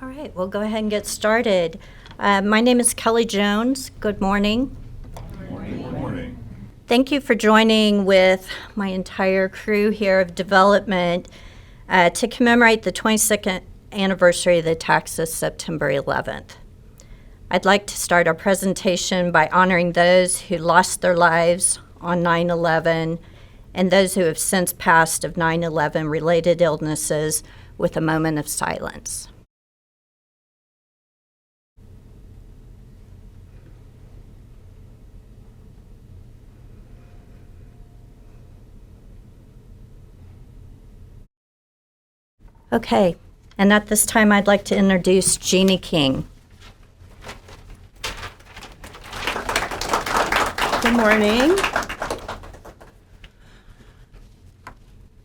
All right, we'll go ahead and get started. My name is Kelly Jones. Good morning. Good morning. Thank you for joining with my entire crew here of development to commemorate the 22nd anniversary of the attacks of September 11th. I'd like to start our presentation by honoring those who lost their lives on 9/11 and those who have since passed of 9/11 related illnesses with a moment of silence. Okay, and at this time I'd like to introduce Jeannie King. Good morning.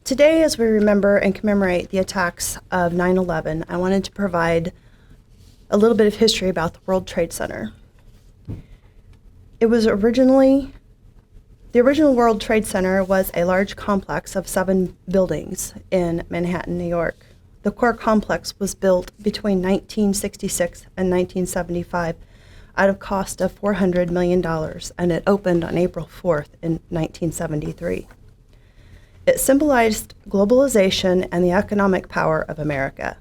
Today, as we remember and commemorate the attacks of 9/11, I wanted to provide a little bit of history about the World Trade Center. The original World Trade Center was a large complex of 7 buildings in Manhattan, New York. The core complex was built between 1966 and 1975 at a cost of $400 million, and it opened on April 4th in 1973. It symbolized globalization and the economic power of America.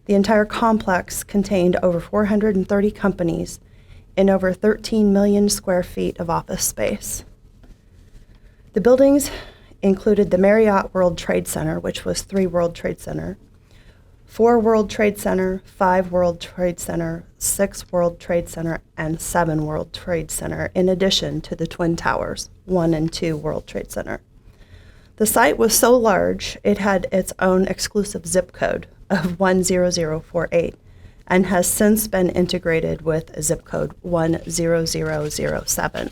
The entire complex contained over 430 companies and over 13 million square feet of office space. The buildings included the Marriott World Trade Center, which was 3 World Trade Center, 4 World Trade Center, 5 World Trade Center, 6 World Trade Center, and 7 World Trade Center, in addition to the Twin Towers, 1 and 2 World Trade Center. The site was so large, it had its own exclusive zip code of 10048 and has since been integrated with zip code 10007.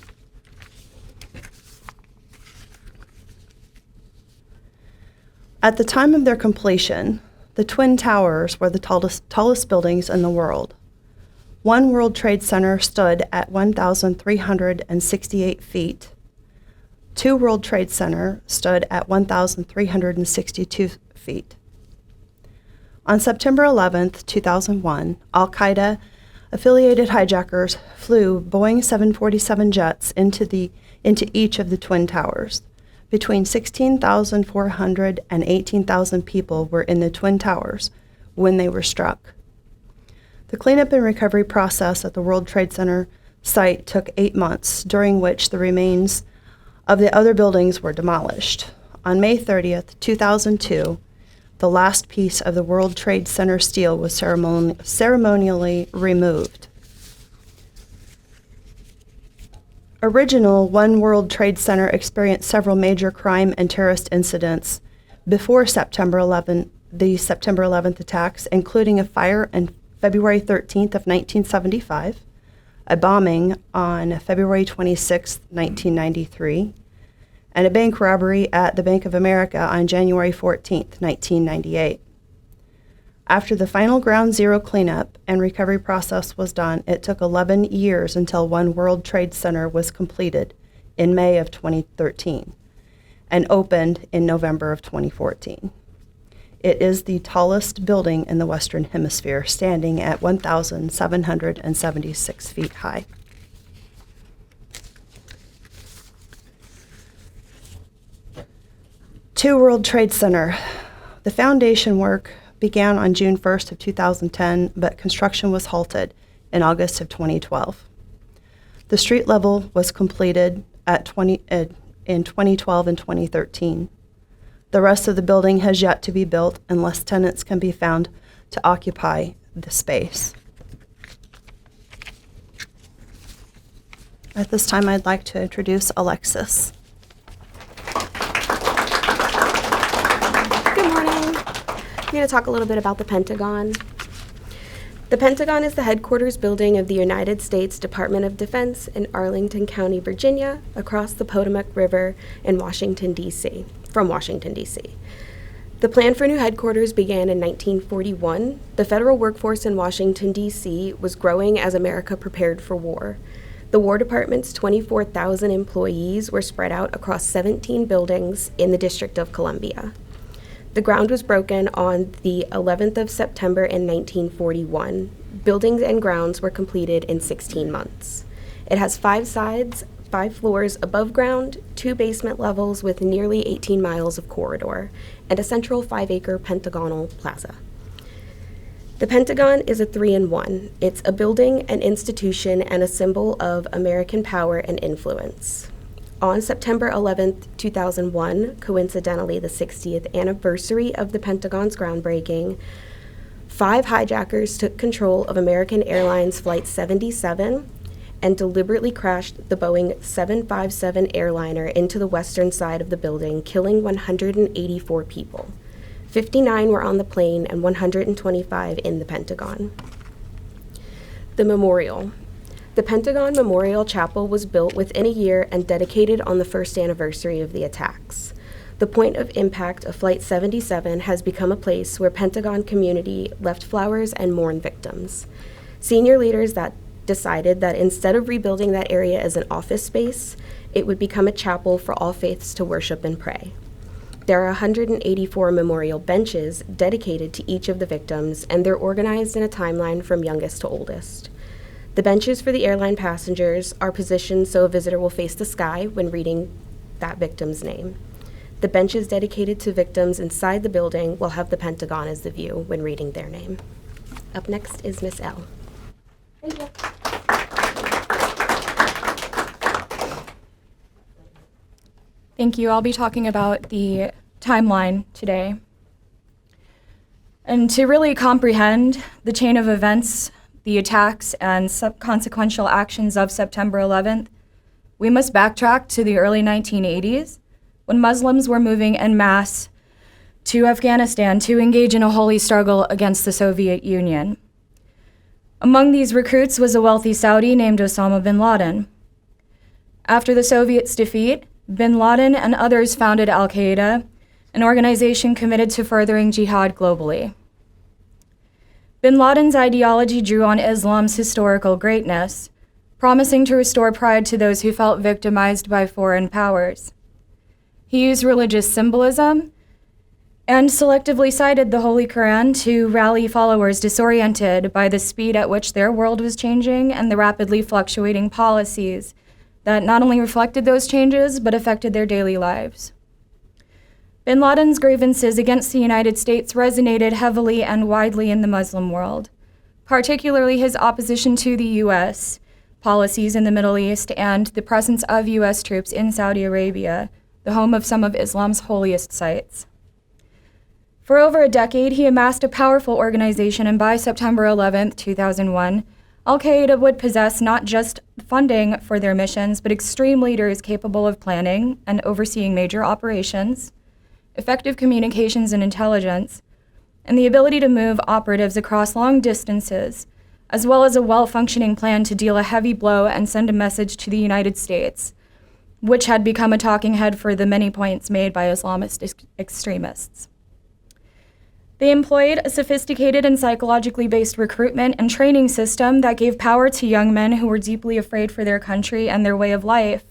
At the time of their completion, the Twin Towers were the tallest buildings in the world. 1 World Trade Center stood at 1,368 feet. 2 World Trade Center stood at 1,362 feet. On September 11th, 2001, Al-Qaeda affiliated hijackers flew Boeing 747 jets into each of the Twin Towers. Between 16,400 and 18,000 people were in the Twin Towers when they were struck. The cleanup and recovery process at the World Trade Center site took 8 months, during which the remains of the other buildings were demolished. On May 30th, 2002, the last piece of the World Trade Center steel was ceremonially removed. Original 1 World Trade Center experienced several major crime and terrorist incidents before the September 11th attacks, including a fire on February 13th of 1975, a bombing on February 26, 1993, and a bank robbery at the Bank of America on January 14, 1998. After the final ground zero cleanup and recovery process was done, it took 11 years until 1 World Trade Center was completed in May of 2013 and opened in November of 2014. It is the tallest building in the Western Hemisphere, standing at 1,776 feet high. Two World Trade Center. The foundation work began on June 1st of 2010, but construction was halted in August of 2012. The street level was completed in 2012 and 2013. The rest of the building has yet to be built unless tenants can be found to occupy the space. At this time, I'd like to introduce Alexis. Good morning. I'm going to talk a little bit about the Pentagon. The Pentagon is the headquarters building of the United States Department of Defense in Arlington County, Virginia, across the Potomac River in Washington, D.C., from Washington, D.C. The plan for new headquarters began in 1941. The federal workforce in Washington, D.C. was growing as America prepared for war. The War Department's 24,000 employees were spread out across 17 buildings in the District of Columbia. The ground was broken on the 11th of September in 1941. Buildings and grounds were completed in 16 months. It has 5 sides, 5 floors above ground, 2 basement levels with nearly 18 miles of corridor, and a central 5-acre pentagonal plaza. The Pentagon is a 3-in-1. It's a building, an institution, and a symbol of American power and influence. On September 11, 2001, coincidentally the 60th anniversary of the Pentagon's groundbreaking, 5 hijackers took control of American Airlines Flight 77 and deliberately crashed the Boeing 757 airliner into the western side of the building, killing 184 people. 59 were on the plane and 125 in the Pentagon. The memorial. The Pentagon Memorial Chapel was built within a year and dedicated on the first anniversary of the attacks. The point of impact of Flight 77 has become a place where Pentagon community left flowers and mourned victims. Senior leaders that decided that instead of rebuilding that area as an office space, it would become a chapel for all faiths to worship and pray. There are 184 memorial benches dedicated to each of the victims, and they're organized in a timeline from youngest to oldest. The benches for the airline passengers are positioned so a visitor will face the sky when reading that victim's name. The benches dedicated to victims inside the building will have the Pentagon as the view when reading their name. Up next is Miss L. Thank you. Thank you. I'll be talking about the timeline today. And to really comprehend the chain of events, the attacks, and consequential actions of September 11th, we must backtrack to the early 1980s, when Muslims were moving en masse to Afghanistan to engage in a holy struggle against the Soviet Union. Among these recruits was a wealthy Saudi named Osama bin Laden. After the Soviets' defeat, bin Laden and others founded Al-Qaeda, an organization committed to furthering jihad globally. Bin Laden's ideology drew on Islam's historical greatness, promising to restore pride to those who felt victimized by foreign powers. He used religious symbolism and selectively cited the Holy Quran to rally followers disoriented by the speed at which their world was changing and the rapidly fluctuating policies that not only reflected those changes, but affected their daily lives. Bin Laden's grievances against the United States resonated heavily and widely in the Muslim world, particularly his opposition to the U.S. policies in the Middle East and the presence of U.S. troops in Saudi Arabia, the home of some of Islam's holiest sites. For over a decade, he amassed a powerful organization, and by September 11, 2001, Al-Qaeda would possess not just funding for their missions, but extreme leaders capable of planning and overseeing major operations, effective communications and intelligence, and the ability to move operatives across long distances, as well as a well-functioning plan to deal a heavy blow and send a message to the United States, which had become a talking head for the many points made by Islamist extremists. They employed a sophisticated and psychologically based recruitment and training system that gave power to young men who were deeply afraid for their country and their way of life.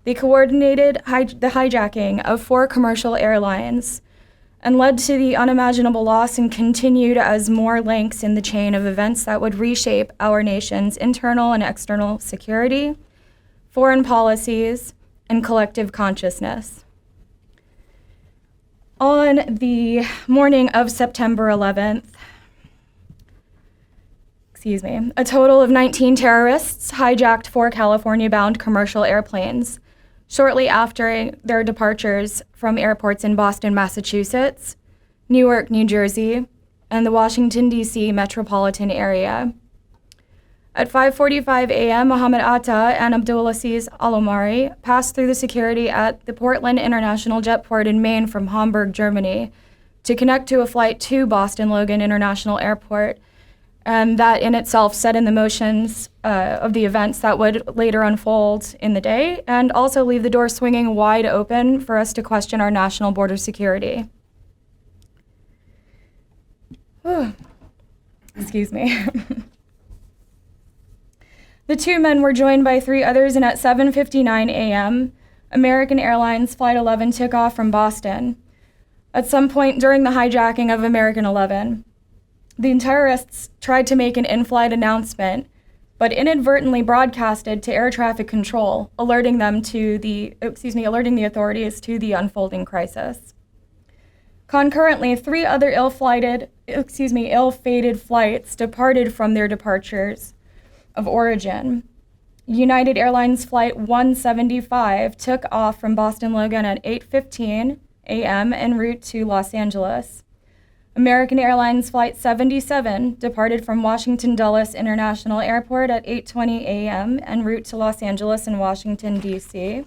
They coordinated the hijacking of 4 commercial airlines and led to the unimaginable loss and continued as more links in the chain of events that would reshape our nation's internal and external security, foreign policies, and collective consciousness. On the morning of September 11th, a total of 19 terrorists hijacked 4 California-bound commercial airplanes shortly after their departures from airports in Boston, Massachusetts, Newark, New Jersey, and the Washington, D.C. metropolitan area. At 5:45 a.m., Mohammed Atta and Abdulaziz Al-Omari passed through the security at the Portland International Jetport in Maine from Hamburg, Germany, to connect to a flight to Boston Logan International Airport, and that in itself set in the motions of the events that would later unfold in the day, and also leave the door swinging wide open for us to question our national border security. Excuse me. The 2 men were joined by 3 others, and at 7:59 a.m., American Airlines Flight 11 took off from Boston. At some point during the hijacking of American 11, the terrorists tried to make an in-flight announcement, but inadvertently broadcasted to air traffic control, alerting the authorities to the unfolding crisis. Concurrently, 3 other ill-fated flights departed from their departures of origin. United Airlines Flight 175 took off from Boston Logan at 8:15 a.m. en route to Los Angeles. American Airlines Flight 77 departed from Washington Dulles International Airport at 8:20 a.m. en route to Los Angeles and Washington, D.C.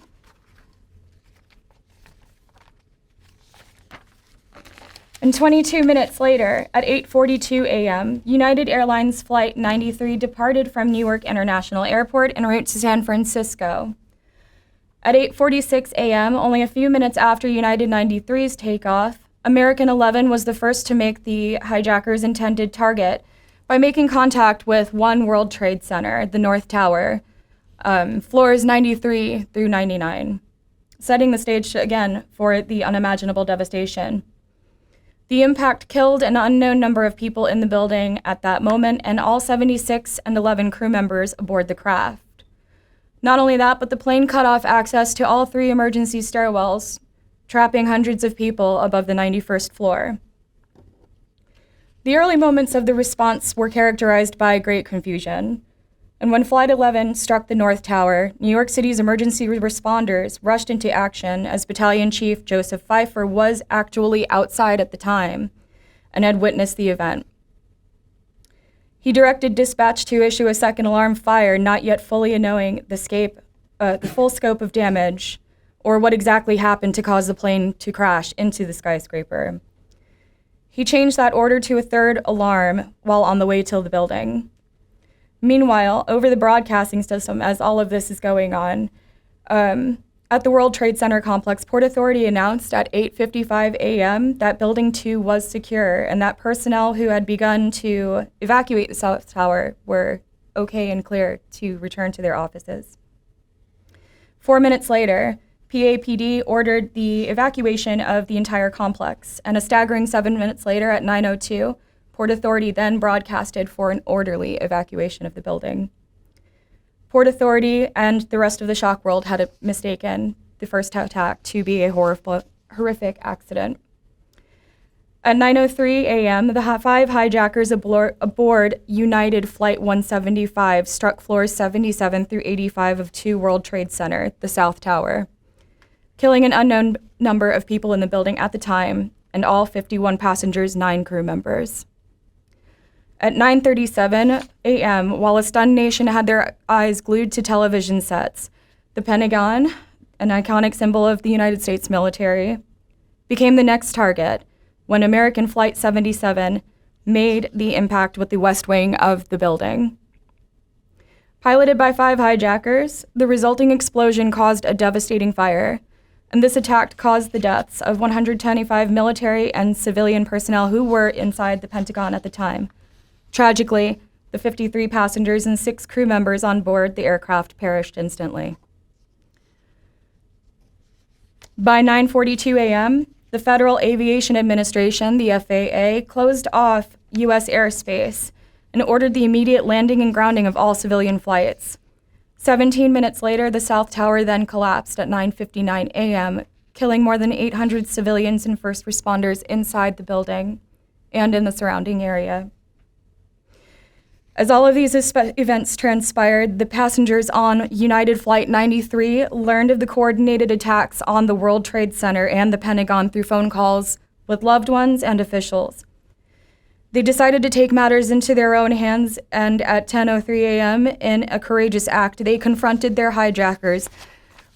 And 22 minutes later, at 8:42 a.m., United Airlines Flight 93 departed from Newark International Airport en route to San Francisco. At 8:46 a.m., only a few minutes after United 93's takeoff, American 11 was the first to make the hijackers' intended target by making contact with One World Trade Center, the North Tower, floors 93 through 99, setting the stage again for the unimaginable devastation. The impact killed an unknown number of people in the building at that moment and all 76 and 11 crew members aboard the craft. Not only that, but the plane cut off access to all 3 emergency stairwells, trapping hundreds of people above the 91st floor. The early moments of the response were characterized by great confusion. And when Flight 11 struck the North Tower, New York City's emergency responders rushed into action as Battalion Chief Joseph Pfeiffer was actually outside at the time and had witnessed the event. He directed dispatch to issue a second alarm fire, not yet fully knowing the full scope of damage or what exactly happened to cause the plane to crash into the skyscraper. He changed that order to a third alarm while on the way to the building. Meanwhile, over the broadcasting system, as all of this is going on, at the World Trade Center complex, Port Authority announced at 8:55 a.m. that Building 2 was secure and that personnel who had begun to evacuate the South Tower were okay and clear to return to their offices. 4 minutes later, PAPD ordered the evacuation of the entire complex, and a staggering 7 minutes later at 9:02, Port Authority then broadcasted for an orderly evacuation of the building. Port Authority and the rest of the shock world had mistaken the first attack to be a horrific accident. At 9:03 a.m., the 5 hijackers aboard United Flight 175 struck floors 77 through 85 of 2 World Trade Center, the South Tower, killing an unknown number of people in the building at the time, and all 51 passengers, 9 crew members. At 9:37 a.m., while a stunned nation had their eyes glued to television sets, the Pentagon, an iconic symbol of the United States military, became the next target when American Flight 77 made the impact with the west wing of the building. Piloted by 5 hijackers, the resulting explosion caused a devastating fire, and this attack caused the deaths of 125 military and civilian personnel who were inside the Pentagon at the time. Tragically, the 53 passengers and 6 crew members on board the aircraft perished instantly. By 9:42 a.m., the Federal Aviation Administration, the FAA, closed off U.S. airspace and ordered the immediate landing and grounding of all civilian flights. 17 minutes later, the South Tower then collapsed at 9:59 a.m., killing more than 800 civilians and first responders inside the building and in the surrounding area. As all of these events transpired, the passengers on United Flight 93 learned of the coordinated attacks on the World Trade Center and the Pentagon through phone calls with loved ones and officials. They decided to take matters into their own hands, and at 10:03 a.m., in a courageous act, they confronted their hijackers,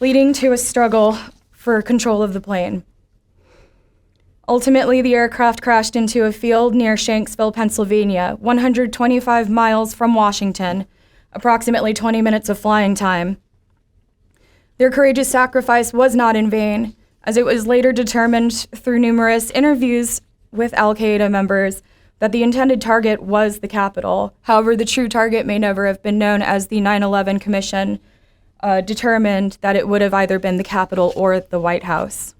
leading to a struggle for control of the plane. Ultimately, the aircraft crashed into a field near Shanksville, Pennsylvania, 125 miles from Washington, approximately 20 minutes of flying time. Their courageous sacrifice was not in vain, as it was later determined through numerous interviews with Al-Qaeda members that the intended target was the Capitol. However, the true target may never have been known, as the 9/11 Commission determined that it would have either been the Capitol or the White House.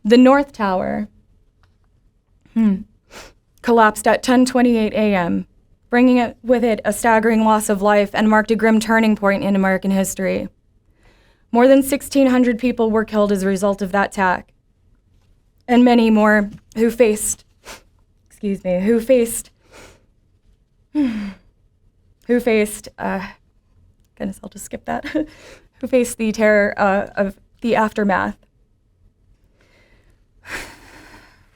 The North Tower collapsed at 10:28 a.m., bringing it with it a staggering loss of life and marked a grim turning point in American history. More than 1,600 people were killed as a result of that attack, and many more who faced goodness, I'll just skip that, who faced the terror of the aftermath.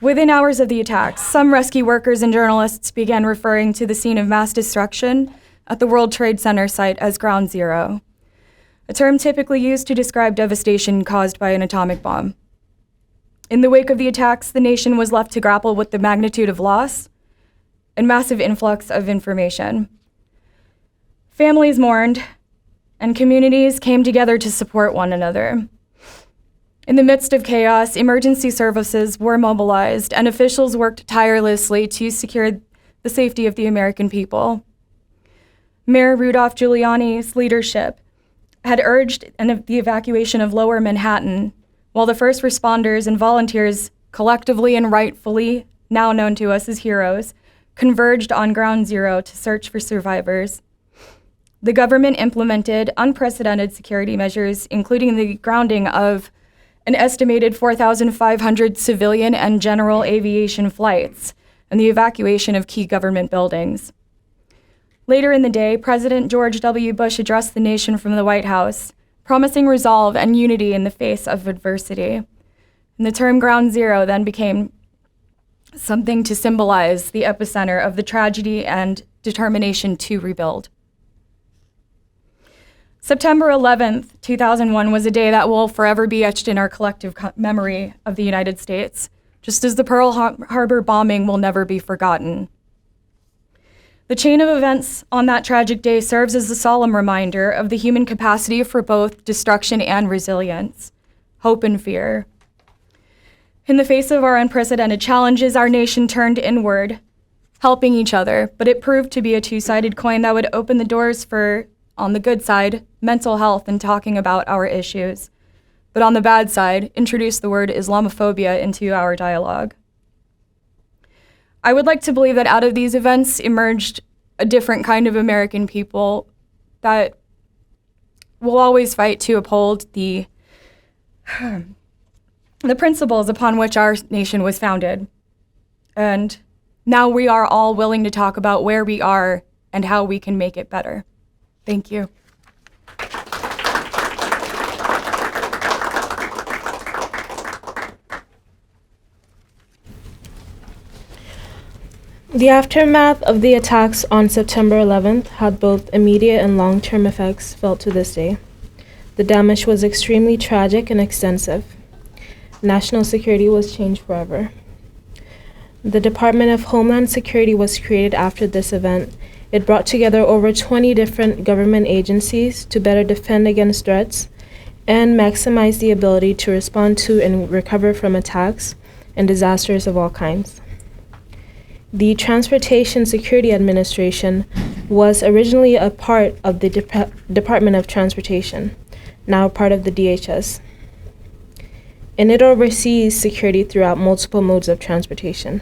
Within hours of the attacks, some rescue workers and journalists began referring to the scene of mass destruction at the World Trade Center site as Ground Zero, a term typically used to describe devastation caused by an atomic bomb. In the wake of the attacks, the nation was left to grapple with the magnitude of loss and massive influx of information. Families mourned, and communities came together to support one another. In the midst of chaos, emergency services were mobilized, and officials worked tirelessly to secure the safety of the American people. Mayor Rudolph Giuliani's leadership had urged the evacuation of Lower Manhattan, while the first responders and volunteers, collectively and rightfully now known to us as heroes, converged on Ground Zero to search for survivors. The government implemented unprecedented security measures, including the grounding of an estimated 4,500 civilian and general aviation flights, and the evacuation of key government buildings. Later in the day, President George W. Bush addressed the nation from the White House, promising resolve and unity in the face of adversity. And the term Ground Zero then became something to symbolize the epicenter of the tragedy and determination to rebuild. September 11th, 2001 was a day that will forever be etched in our collective memory of the United States, just as the Pearl Harbor bombing will never be forgotten. The chain of events on that tragic day serves as a solemn reminder of the human capacity for both destruction and resilience, hope and fear. In the face of our unprecedented challenges, our nation turned inward, helping each other, but it proved to be a two-sided coin that would open the doors for, on the good side, mental health and talking about our issues, but on the bad side, introduce the word Islamophobia into our dialogue. I would like to believe that out of these events emerged a different kind of American people that will always fight to uphold the principles upon which our nation was founded. And now we are all willing to talk about where we are and how we can make it better. Thank you. The aftermath of the attacks on September 11th had both immediate and long-term effects felt to this day. The damage was extremely tragic and extensive. National security was changed forever. The Department of Homeland Security was created after this event. It brought together over 20 different government agencies to better defend against threats and maximize the ability to respond to and recover from attacks and disasters of all kinds. The Transportation Security Administration was originally a part of the Department of Transportation, now part of the DHS, and it oversees security throughout multiple modes of transportation.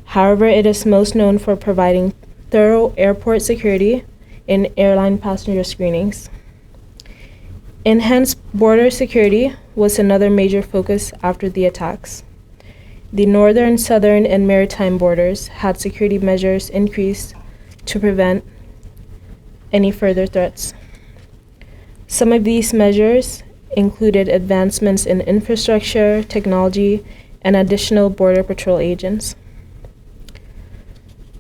However, it is most known for providing thorough airport security and airline passenger screenings. Enhanced border security was another major focus after the attacks. The northern, southern, and maritime borders had security measures increased to prevent any further threats. Some of these measures included advancements in infrastructure, technology, and additional Border Patrol agents.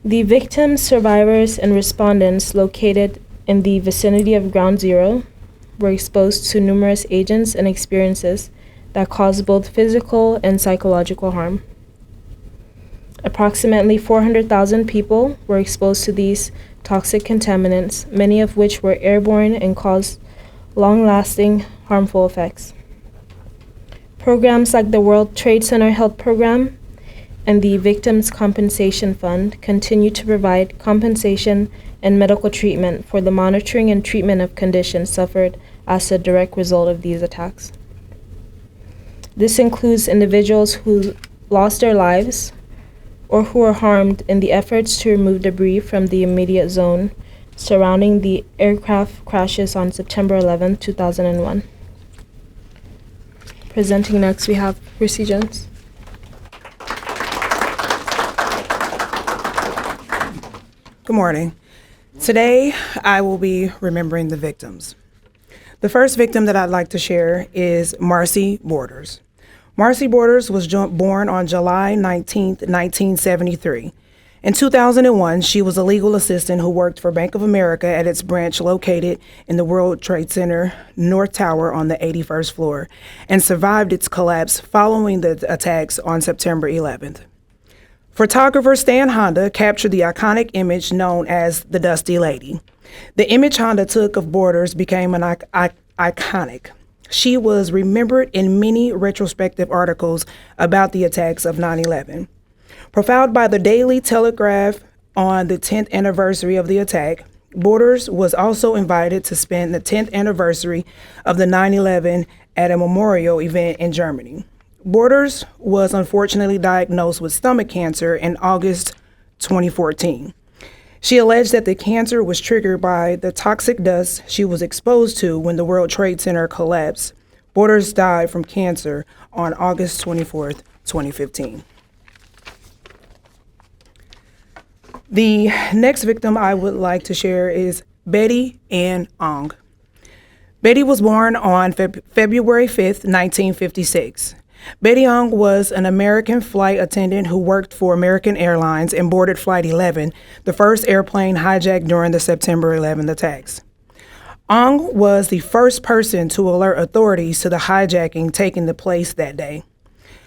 The victims, survivors, and respondents located in the vicinity of Ground Zero were exposed to numerous agents and experiences that caused both physical and psychological harm. Approximately 400,000 people were exposed to these toxic contaminants, many of which were airborne and caused long-lasting harmful effects. Programs like the World Trade Center Health Program and the Victims' Compensation Fund continue to provide compensation and medical treatment for the monitoring and treatment of conditions suffered as a direct result of these attacks. This includes individuals who lost their lives or who were harmed in the efforts to remove debris from the immediate zone surrounding the aircraft crashes on September 11, 2001. Presenting next, we have Chrissy Jones. Good morning. Today, I will be remembering the victims. The first victim that I'd like to share is Marcy Borders. Marcy Borders was born on July 19, 1973. In 2001, she was a legal assistant who worked for Bank of America at its branch located in the World Trade Center North Tower on the 81st floor and survived its collapse following the attacks on September 11th. Photographer Stan Honda captured the iconic image known as the Dusty Lady. The image Honda took of Borders became iconic. She was remembered in many retrospective articles about the attacks of 9/11. Profiled by the Daily Telegraph on the 10th anniversary of the attack, Borders was also invited to spend the 10th anniversary of the 9/11 at a memorial event in Germany. Borders was unfortunately diagnosed with stomach cancer in August 2014. She alleged that the cancer was triggered by the toxic dust she was exposed to when the World Trade Center collapsed. Borders died from cancer on August 24th, 2015. The next victim I would like to share is Betty Ann Ong. Betty was born on February 5th, 1956. Betty Ong was an American flight attendant who worked for American Airlines and boarded Flight 11, the first airplane hijacked during the September 11 attacks. Ong was the first person to alert authorities to the hijacking taking place that day.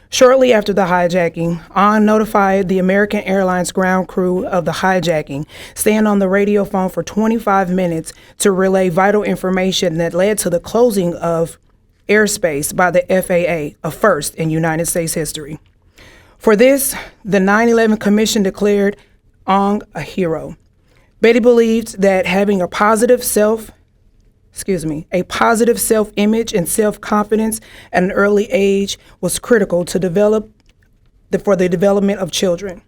Shortly after the hijacking, Ong notified the American Airlines ground crew of the hijacking, staying on the radio phone for 25 minutes to relay vital information that led to the closing of airspace by the FAA, a first in United States history. For this, the 9/11 Commission declared Ong a hero. Betty believed that having a positive self-image and self-confidence at an early age was critical for the development of children.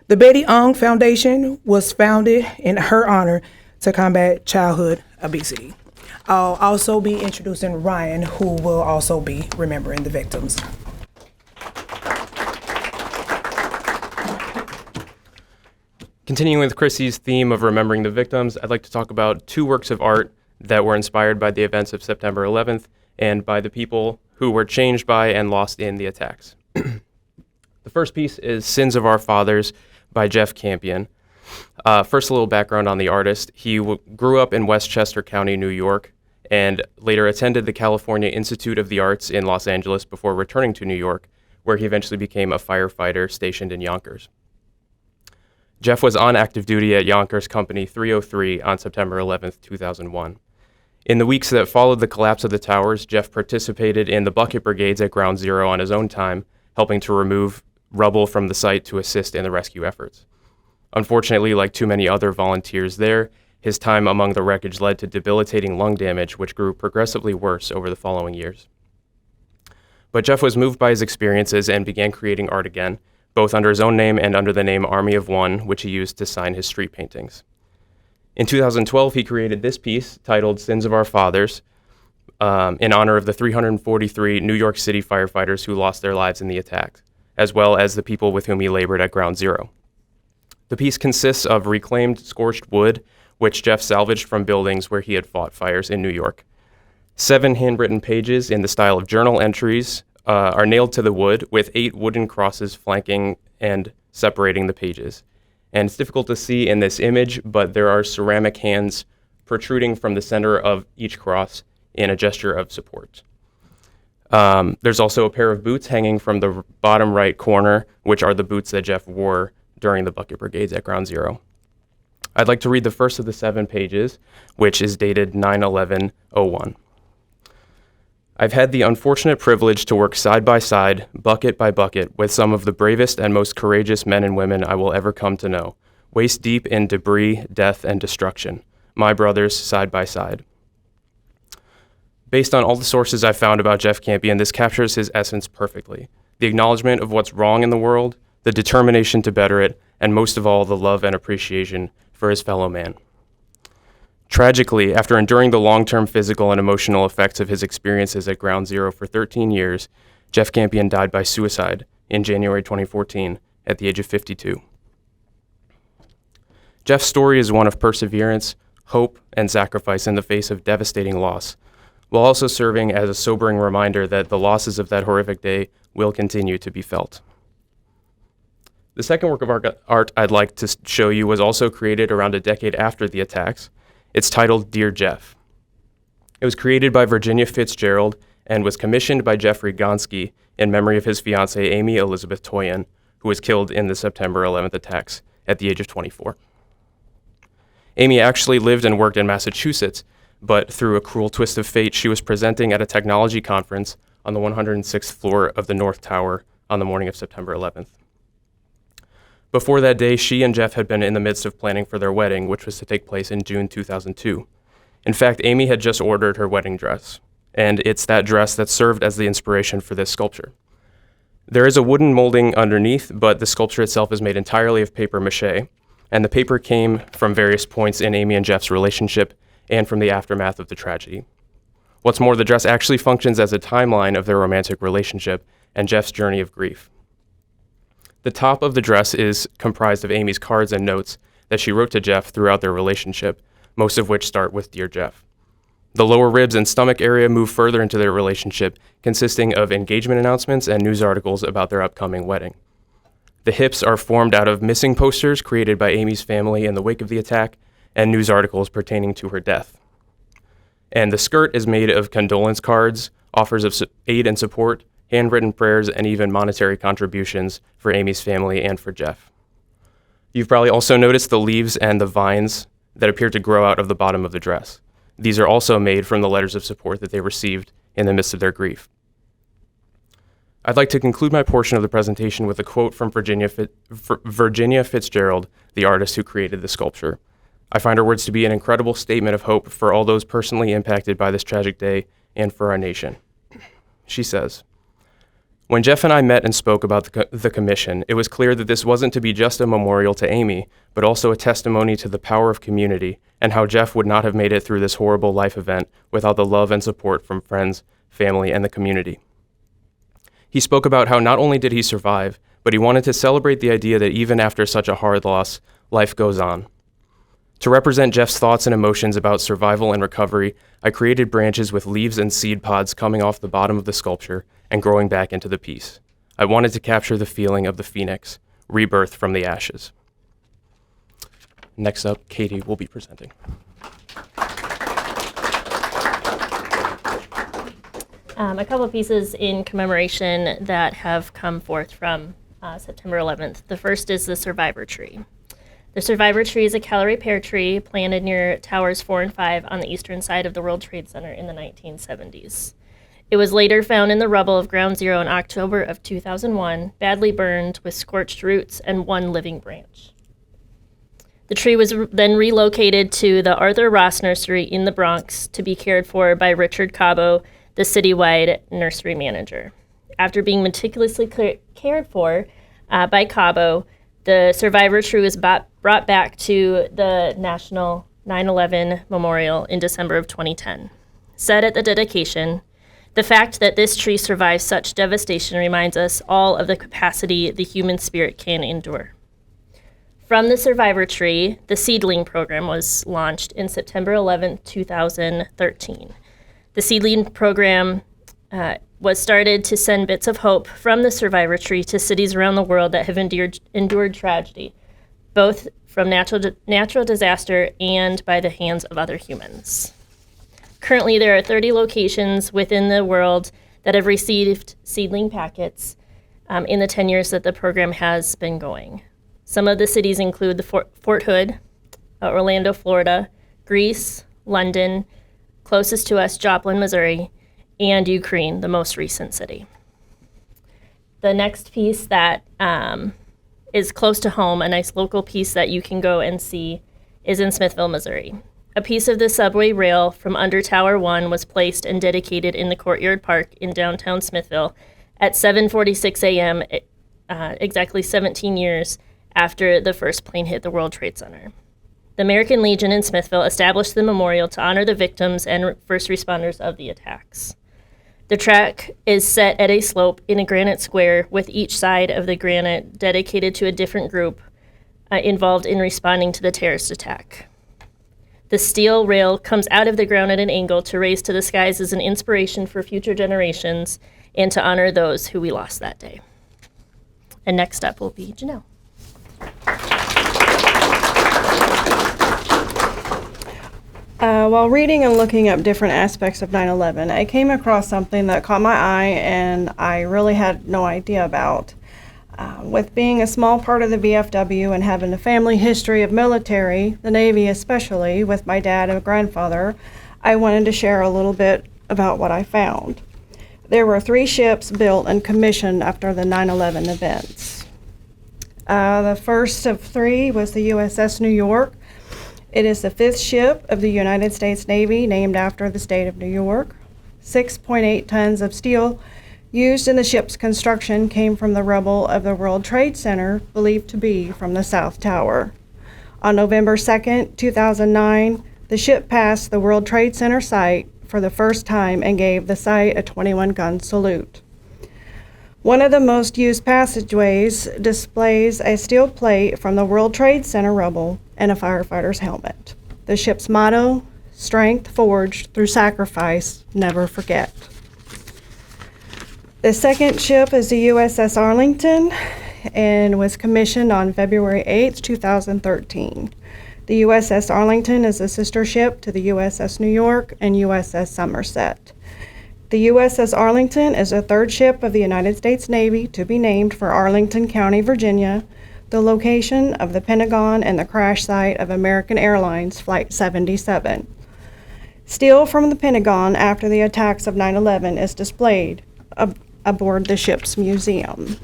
The Betty Ong Foundation was founded in her honor to combat childhood obesity. I'll also be introducing Ryan, who will also be remembering the victims. Continuing with Chrissy's theme of remembering the victims, I'd like to talk about two works of art that were inspired by the events of September 11th and by the people who were changed by and lost in the attacks. The first piece is Sins of Our Fathers by Jeff Campion. First, a little background on the artist. He grew up in Westchester County, New York, and later attended the California Institute of the Arts in Los Angeles before returning to New York, where he eventually became a firefighter stationed in Yonkers. Jeff was on active duty at Yonkers Company 303 on September 11th, 2001. In the weeks that followed the collapse of the towers, Jeff participated in the bucket brigades at Ground Zero on his own time, helping to remove rubble from the site to assist in the rescue efforts. Unfortunately, like too many other volunteers there, his time among the wreckage led to debilitating lung damage, which grew progressively worse over the following years. But Jeff was moved by his experiences and began creating art again, both under his own name and under the name Army of One, which he used to sign his street paintings. In 2012, he created this piece titled Sins of Our Fathers in honor of the 343 New York City firefighters who lost their lives in the attack, as well as the people with whom he labored at Ground Zero. The piece consists of reclaimed scorched wood, which Jeff salvaged from buildings where he had fought fires in New York. 7 handwritten pages in the style of journal entries are nailed to the wood, with 8 wooden crosses flanking and separating the pages. And it's difficult to see in this image, but there are ceramic hands protruding from the center of each cross in a gesture of support. There's also a pair of boots hanging from the bottom right corner, which are the boots that Jeff wore during the bucket brigades at Ground Zero. I'd like to read the first of the 7 pages, which is dated 9/11/01. I've had the unfortunate privilege to work side by side, bucket by bucket, with some of the bravest and most courageous men and women I will ever come to know, waist deep in debris, death, and destruction, my brothers side by side. Based on all the sources I found about Jeff Campion, this captures his essence perfectly. The acknowledgement of what's wrong in the world, the determination to better it, and most of all, the love and appreciation for his fellow man. Tragically, after enduring the long-term physical and emotional effects of his experiences at Ground Zero for 13 years, Jeff Campion died by suicide in January 2014 at the age of 52. Jeff's story is one of perseverance, hope, and sacrifice in the face of devastating loss, while also serving as a sobering reminder that the losses of that horrific day will continue to be felt. The second work of art I'd like to show you was also created around a decade after the attacks. It's titled Dear Jeff. It was created by Virginia Fitzgerald and was commissioned by Jeffrey Gonski in memory of his fiancée Amy Elizabeth Toyin, who was killed in the September 11th attacks at the age of 24. Amy actually lived and worked in Massachusetts, but through a cruel twist of fate, she was presenting at a technology conference on the 106th floor of the North Tower on the morning of September 11th. Before that day, she and Jeff had been in the midst of planning for their wedding, which was to take place in June 2002. In fact, Amy had just ordered her wedding dress, and it's that dress that served as the inspiration for this sculpture. There is a wooden molding underneath, but the sculpture itself is made entirely of paper mache, and the paper came from various points in Amy and Jeff's relationship and from the aftermath of the tragedy. What's more, the dress actually functions as a timeline of their romantic relationship and Jeff's journey of grief. The top of the dress is comprised of Amy's cards and notes that she wrote to Jeff throughout their relationship, most of which start with Dear Jeff. The lower ribs and stomach area move further into their relationship, consisting of engagement announcements and news articles about their upcoming wedding. The hips are formed out of missing posters created by Amy's family in the wake of the attack and news articles pertaining to her death. And the skirt is made of condolence cards, offers of aid and support, handwritten prayers, and even monetary contributions for Amy's family and for Jeff. You've probably also noticed the leaves and the vines that appear to grow out of the bottom of the dress. These are also made from the letters of support that they received in the midst of their grief. I'd like to conclude my portion of the presentation with a quote from Virginia Fitzgerald, the artist who created the sculpture. I find her words to be an incredible statement of hope for all those personally impacted by this tragic day and for our nation. She says, "When Jeff and I met and spoke about the commission, it was clear that this wasn't to be just a memorial to Amy, but also a testimony to the power of community and how Jeff would not have made it through this horrible life event without the love and support from friends, family, and the community. He spoke about how not only did he survive, but he wanted to celebrate the idea that even after such a hard loss, life goes on. To represent Jeff's thoughts and emotions about survival and recovery, I created branches with leaves and seed pods coming off the bottom of the sculpture and growing back into the piece. I wanted to capture the feeling of the phoenix, rebirth from the ashes." Next up, Katie will be presenting. A couple of pieces in commemoration that have come forth from September 11th. The first is the Survivor Tree. The Survivor Tree is a calorie pear tree planted near Towers 4 and 5 on the eastern side of the World Trade Center in the 1970s. It was later found in the rubble of Ground Zero in October of 2001, badly burned with scorched roots and one living branch. The tree was then relocated to the Arthur Ross Nursery in the Bronx to be cared for by Richard Cabo, the citywide nursery manager. After being meticulously cared for by Cabo, the Survivor Tree was brought back to the National 9/11 Memorial in December of 2010. Said at the dedication, "The fact that this tree survived such devastation reminds us all of the capacity the human spirit can endure." From the Survivor Tree, the Seedling program was launched in September 11, 2013. The Seedling program was started to send bits of hope from the Survivor Tree to cities around the world that have endured tragedy, both from natural disaster and by the hands of other humans. Currently, there are 30 locations within the world that have received seedling packets in the 10 years that the program has been going. Some of the cities include the Fort Hood, Orlando, Florida, Greece, London, closest to us, Joplin, Missouri, and Ukraine, the most recent city. The next piece that is close to home, a nice local piece that you can go and see, is in Smithville, Missouri. A piece of the subway rail from under Tower 1 was placed and dedicated in the Courtyard Park in downtown Smithville at 7:46 a.m., exactly 17 years after the first plane hit the World Trade Center. The American Legion in Smithville established the memorial to honor the victims and first responders of the attacks. The track is set at a slope in a granite square, with each side of the granite dedicated to a different group involved in responding to the terrorist attack. The steel rail comes out of the ground at an angle to raise to the skies as an inspiration for future generations and to honor those who we lost that day. And next up will be Janelle. While reading and looking up different aspects of 9/11, I came across something that caught my eye and I really had no idea about. With being a small part of the VFW and having a family history of military, the Navy especially, with my dad and grandfather, I wanted to share a little bit about what I found. There were 3 ships built and commissioned after the 9/11 events. The first of 3 was the USS New York. It is the 5th ship of the United States Navy, named after the state of New York. 6.8 tons of steel used in the ship's construction came from the rubble of the World Trade Center, believed to be from the South Tower. On November 2nd, 2009, the ship passed the World Trade Center site for the first time and gave the site a 21-gun salute. One of the most used passageways displays a steel plate from the World Trade Center rubble and a firefighter's helmet. The ship's motto, "Strength forged through sacrifice, never forget." The second ship is the USS Arlington and was commissioned on February 8, 2013. The USS Arlington is a sister ship to the USS New York and USS Somerset. The USS Arlington is the 3rd ship of the United States Navy to be named for Arlington County, Virginia, the location of the Pentagon and the crash site of American Airlines Flight 77. Steel from the Pentagon after the attacks of 9/11 is displayed aboard the ship's museum.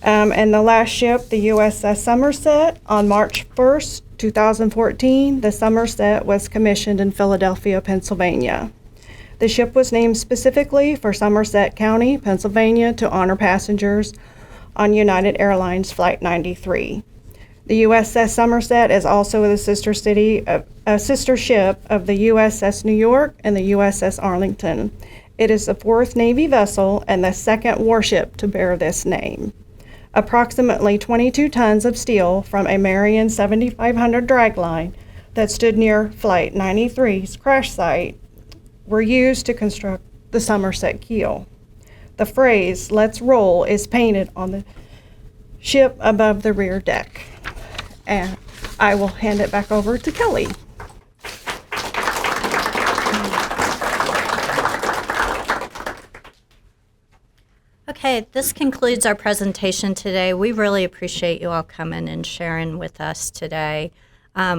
And the last ship, the USS Somerset, on March 1st, 2014, the Somerset was commissioned in Philadelphia, Pennsylvania. The ship was named specifically for Somerset County, Pennsylvania, to honor passengers on United Airlines Flight 93. The USS Somerset is also a sister ship of the USS New York and the USS Arlington. It is the 4th Navy vessel and the 2nd warship to bear this name. Approximately 22 tons of steel from a Marion 7500 dragline that stood near Flight 93's crash site were used to construct the Somerset keel. The phrase, "Let's roll," is painted on the ship above the rear deck. And I will hand it back over to Kelly. Okay, this concludes our presentation today. We really appreciate you all coming and sharing with us today.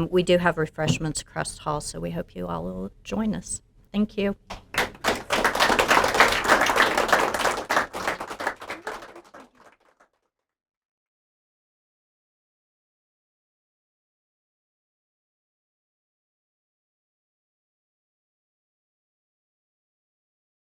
We do have refreshments across the hall, so we hope you all will join us. Thank you.